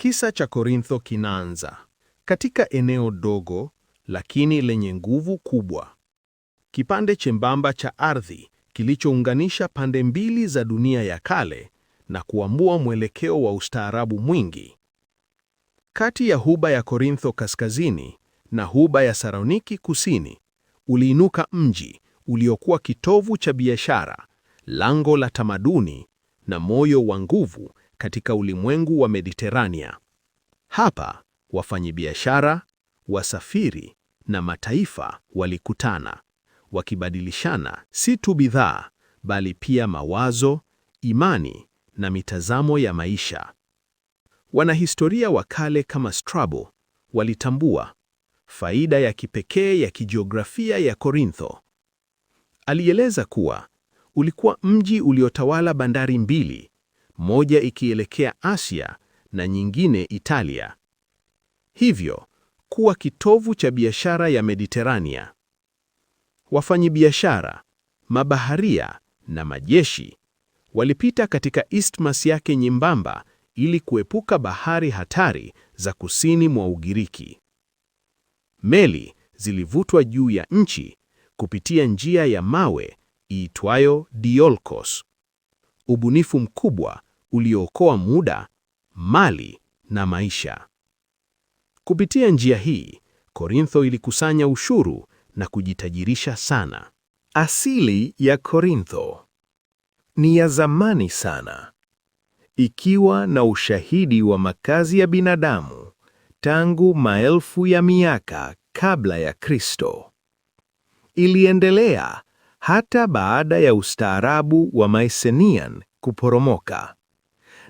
Kisa cha Korintho kinaanza katika eneo dogo lakini lenye nguvu kubwa. Kipande chembamba cha ardhi kilichounganisha pande mbili za dunia ya kale na kuamua mwelekeo wa ustaarabu mwingi. Kati ya huba ya Korintho kaskazini na huba ya Saloniki kusini, uliinuka mji uliokuwa kitovu cha biashara, lango la tamaduni na moyo wa nguvu katika ulimwengu wa Mediterania. Hapa wafanyabiashara, wasafiri na mataifa walikutana, wakibadilishana si tu bidhaa, bali pia mawazo, imani na mitazamo ya maisha. Wanahistoria wa kale kama Strabo walitambua faida ya kipekee ya kijiografia ya Korintho. Alieleza kuwa ulikuwa mji uliotawala bandari mbili, moja ikielekea Asia na nyingine Italia, hivyo kuwa kitovu cha biashara ya Mediterania. Wafanyabiashara, mabaharia na majeshi walipita katika isthmus yake nyembamba ili kuepuka bahari hatari za kusini mwa Ugiriki. Meli zilivutwa juu ya nchi kupitia njia ya mawe iitwayo Diolkos, ubunifu mkubwa uliookoa muda, mali na maisha. Kupitia njia hii, Korintho ilikusanya ushuru na kujitajirisha sana. Asili ya Korintho ni ya zamani sana, ikiwa na ushahidi wa makazi ya binadamu tangu maelfu ya miaka kabla ya Kristo. Iliendelea hata baada ya ustaarabu wa Mycenaean kuporomoka,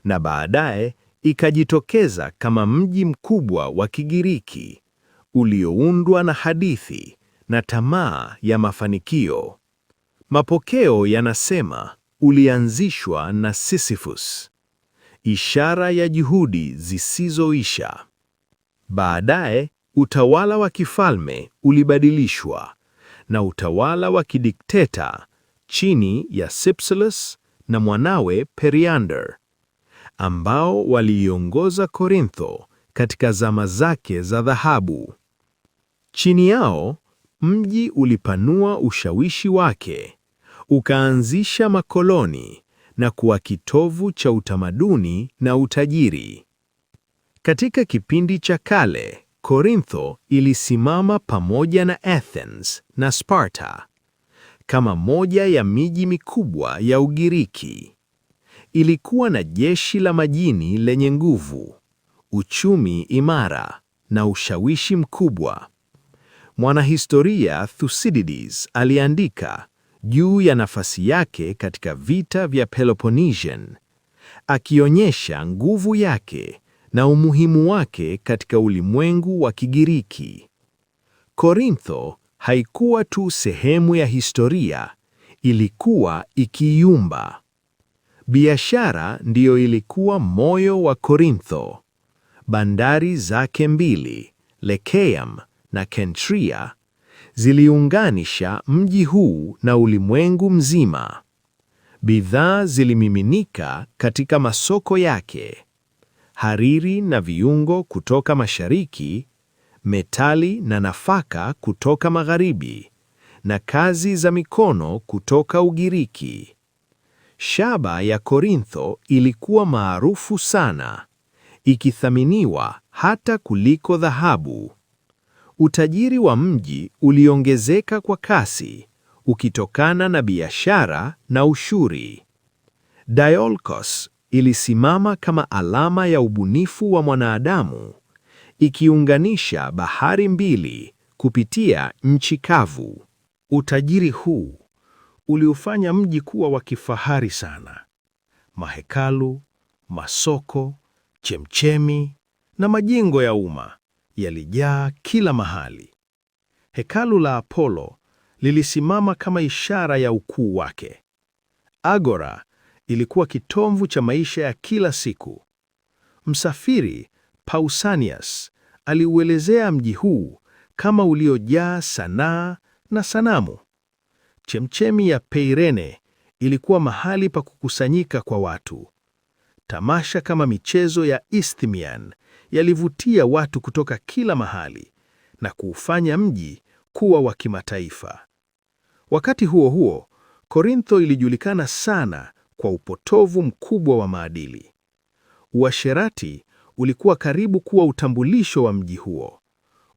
na baadaye ikajitokeza kama mji mkubwa wa Kigiriki ulioundwa na hadithi na tamaa ya mafanikio. Mapokeo yanasema ulianzishwa na Sisyphus, ishara ya juhudi zisizoisha. Baadaye utawala wa kifalme ulibadilishwa na utawala wa kidikteta chini ya Cypselus na mwanawe Periander, ambao waliiongoza Korintho katika zama zake za dhahabu. Chini yao, mji ulipanua ushawishi wake, ukaanzisha makoloni na kuwa kitovu cha utamaduni na utajiri. Katika kipindi cha kale, Korintho ilisimama pamoja na Athens na Sparta kama moja ya miji mikubwa ya Ugiriki. Ilikuwa na jeshi la majini lenye nguvu, uchumi imara na ushawishi mkubwa. Mwanahistoria Thucydides aliandika juu ya nafasi yake katika vita vya Peloponnesian, akionyesha nguvu yake na umuhimu wake katika ulimwengu wa Kigiriki. Korintho haikuwa tu sehemu ya historia, ilikuwa ikiumba. Biashara ndiyo ilikuwa moyo wa Korintho. Bandari zake mbili, Lekeam na Kentria, ziliunganisha mji huu na ulimwengu mzima. Bidhaa zilimiminika katika masoko yake: hariri na viungo kutoka mashariki, metali na nafaka kutoka magharibi, na kazi za mikono kutoka Ugiriki. Shaba ya Korintho ilikuwa maarufu sana, ikithaminiwa hata kuliko dhahabu. Utajiri wa mji uliongezeka kwa kasi, ukitokana na biashara na ushuru. Diolkos ilisimama kama alama ya ubunifu wa mwanadamu, ikiunganisha bahari mbili kupitia nchi kavu. Utajiri huu uliufanya mji kuwa wa kifahari sana. Mahekalu, masoko, chemchemi na majengo ya umma yalijaa kila mahali. Hekalu la Apollo lilisimama kama ishara ya ukuu wake. Agora ilikuwa kitovu cha maisha ya kila siku. Msafiri Pausanias aliuelezea mji huu kama uliojaa sanaa na sanamu. Chemchemi ya Peirene ilikuwa mahali pa kukusanyika kwa watu. tamasha kama michezo ya Isthmian yalivutia watu kutoka kila mahali na kuufanya mji kuwa wa kimataifa. Wakati huo huo, Korintho ilijulikana sana kwa upotovu mkubwa wa maadili. Uasherati ulikuwa karibu kuwa utambulisho wa mji huo,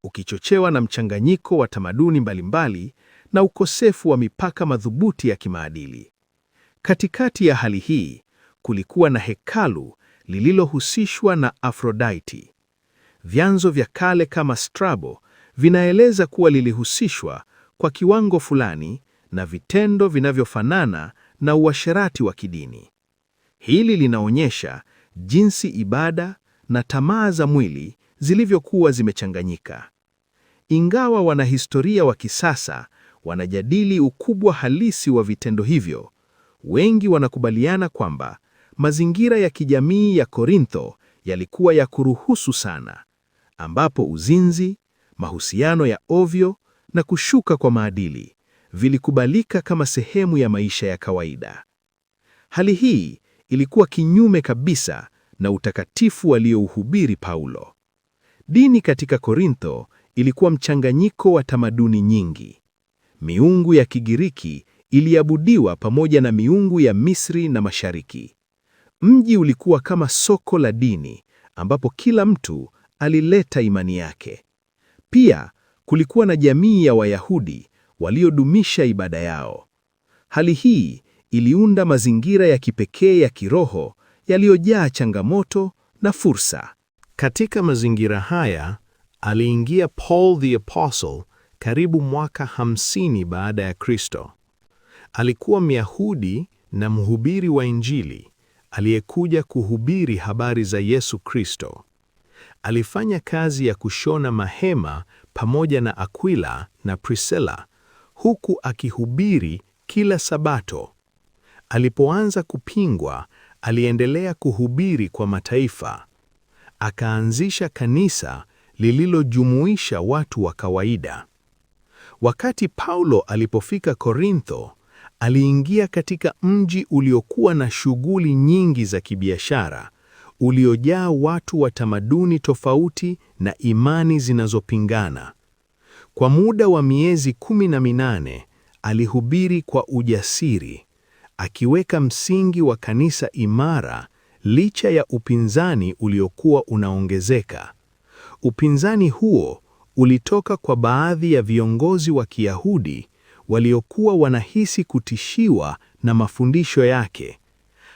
ukichochewa na mchanganyiko wa tamaduni mbalimbali na ukosefu wa mipaka madhubuti ya kimaadili. Katikati ya hali hii, kulikuwa na hekalu lililohusishwa na Afrodite. Vyanzo vya kale kama Strabo vinaeleza kuwa lilihusishwa kwa kiwango fulani na vitendo vinavyofanana na uasherati wa kidini. Hili linaonyesha jinsi ibada na tamaa za mwili zilivyokuwa zimechanganyika. Ingawa wanahistoria wa kisasa wanajadili ukubwa halisi wa vitendo hivyo, wengi wanakubaliana kwamba mazingira ya kijamii ya Korintho yalikuwa ya kuruhusu sana, ambapo uzinzi, mahusiano ya ovyo na kushuka kwa maadili vilikubalika kama sehemu ya maisha ya kawaida. Hali hii ilikuwa kinyume kabisa na utakatifu aliouhubiri Paulo. Dini katika Korintho ilikuwa mchanganyiko wa tamaduni nyingi. Miungu ya Kigiriki iliabudiwa pamoja na miungu ya Misri na Mashariki. Mji ulikuwa kama soko la dini ambapo kila mtu alileta imani yake. Pia kulikuwa na jamii ya Wayahudi waliodumisha ibada yao. Hali hii iliunda mazingira ya kipekee ya kiroho yaliyojaa changamoto na fursa. Katika mazingira haya, aliingia Paul the Apostle karibu mwaka 50 baada ya Kristo. Alikuwa Myahudi na mhubiri wa Injili aliyekuja kuhubiri habari za Yesu Kristo. Alifanya kazi ya kushona mahema pamoja na Aquila na Priscilla, huku akihubiri kila Sabato. Alipoanza kupingwa, aliendelea kuhubiri kwa mataifa. Akaanzisha kanisa lililojumuisha watu wa kawaida. Wakati Paulo alipofika Korintho, aliingia katika mji uliokuwa na shughuli nyingi za kibiashara, uliojaa watu wa tamaduni tofauti na imani zinazopingana. Kwa muda wa miezi 18, alihubiri kwa ujasiri, akiweka msingi wa kanisa imara licha ya upinzani uliokuwa unaongezeka. Upinzani huo ulitoka kwa baadhi ya viongozi wa Kiyahudi waliokuwa wanahisi kutishiwa na mafundisho yake.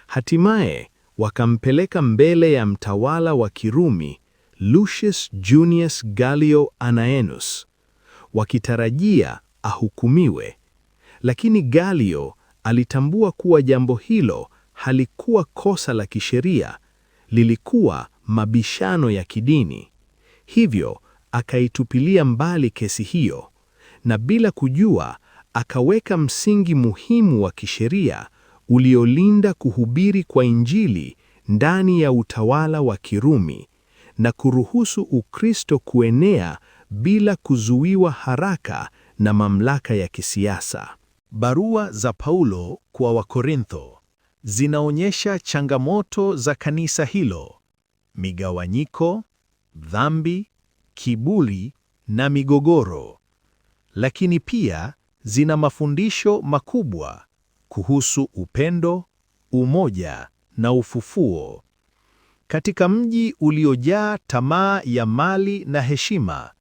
Hatimaye wakampeleka mbele ya mtawala wa Kirumi Lucius Junius Gallio Anaenus, wakitarajia ahukumiwe. Lakini Gallio alitambua kuwa jambo hilo halikuwa kosa la kisheria, lilikuwa mabishano ya kidini. Hivyo akaitupilia mbali kesi hiyo, na bila kujua akaweka msingi muhimu wa kisheria uliolinda kuhubiri kwa Injili ndani ya utawala wa Kirumi na kuruhusu Ukristo kuenea bila kuzuiwa haraka na mamlaka ya kisiasa. Barua za Paulo kwa Wakorintho zinaonyesha changamoto za kanisa hilo: migawanyiko, dhambi, kiburi na migogoro. Lakini pia zina mafundisho makubwa kuhusu upendo, umoja na ufufuo. Katika mji uliojaa tamaa ya mali na heshima,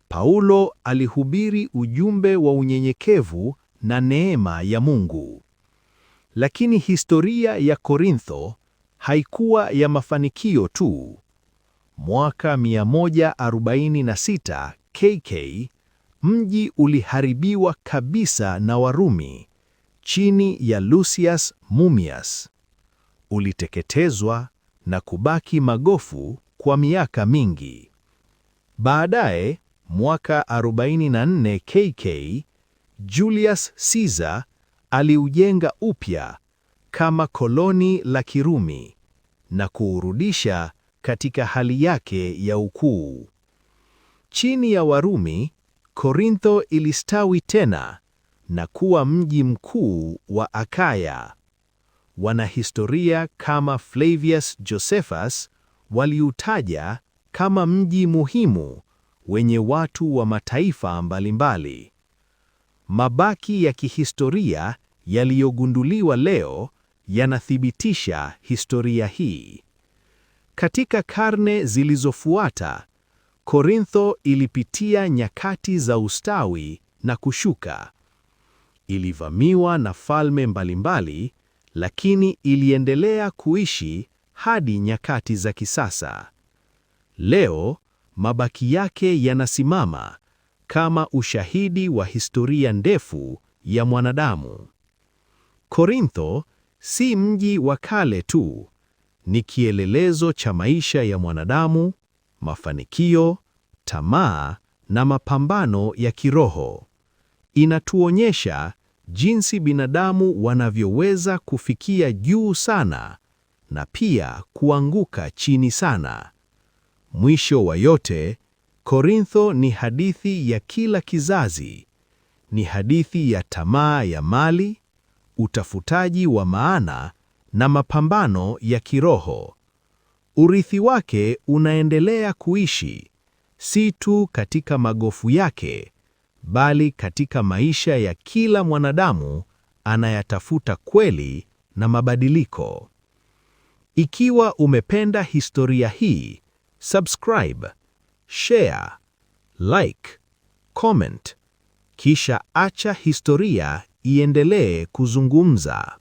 Paulo alihubiri ujumbe wa unyenyekevu na neema ya Mungu. Lakini historia ya Korintho haikuwa ya mafanikio tu. Mwaka 146 KK, mji uliharibiwa kabisa na Warumi chini ya Lucius Mummius. Uliteketezwa na kubaki magofu kwa miaka mingi. Baadaye, mwaka 44 KK, Julius Caesar aliujenga upya kama koloni la Kirumi na kuurudisha katika hali yake ya ukuu. Chini ya Warumi, Korintho ilistawi tena na kuwa mji mkuu wa Akaya. Wanahistoria kama Flavius Josephus waliutaja kama mji muhimu wenye watu wa mataifa mbalimbali. Mabaki ya kihistoria yaliyogunduliwa leo yanathibitisha historia hii. Katika karne zilizofuata, Korintho ilipitia nyakati za ustawi na kushuka. Ilivamiwa na falme mbalimbali, lakini iliendelea kuishi hadi nyakati za kisasa. Leo, mabaki yake yanasimama kama ushahidi wa historia ndefu ya mwanadamu. Korintho si mji wa kale tu, ni kielelezo cha maisha ya mwanadamu, mafanikio, tamaa na mapambano ya kiroho. Inatuonyesha jinsi binadamu wanavyoweza kufikia juu sana na pia kuanguka chini sana. Mwisho wa yote, Korintho ni hadithi ya kila kizazi. Ni hadithi ya tamaa ya mali, utafutaji wa maana na mapambano ya kiroho. Urithi wake unaendelea kuishi, si tu katika magofu yake, bali katika maisha ya kila mwanadamu anayatafuta kweli na mabadiliko. Ikiwa umependa historia hii, subscribe, share, like, comment, kisha acha historia iendelee kuzungumza.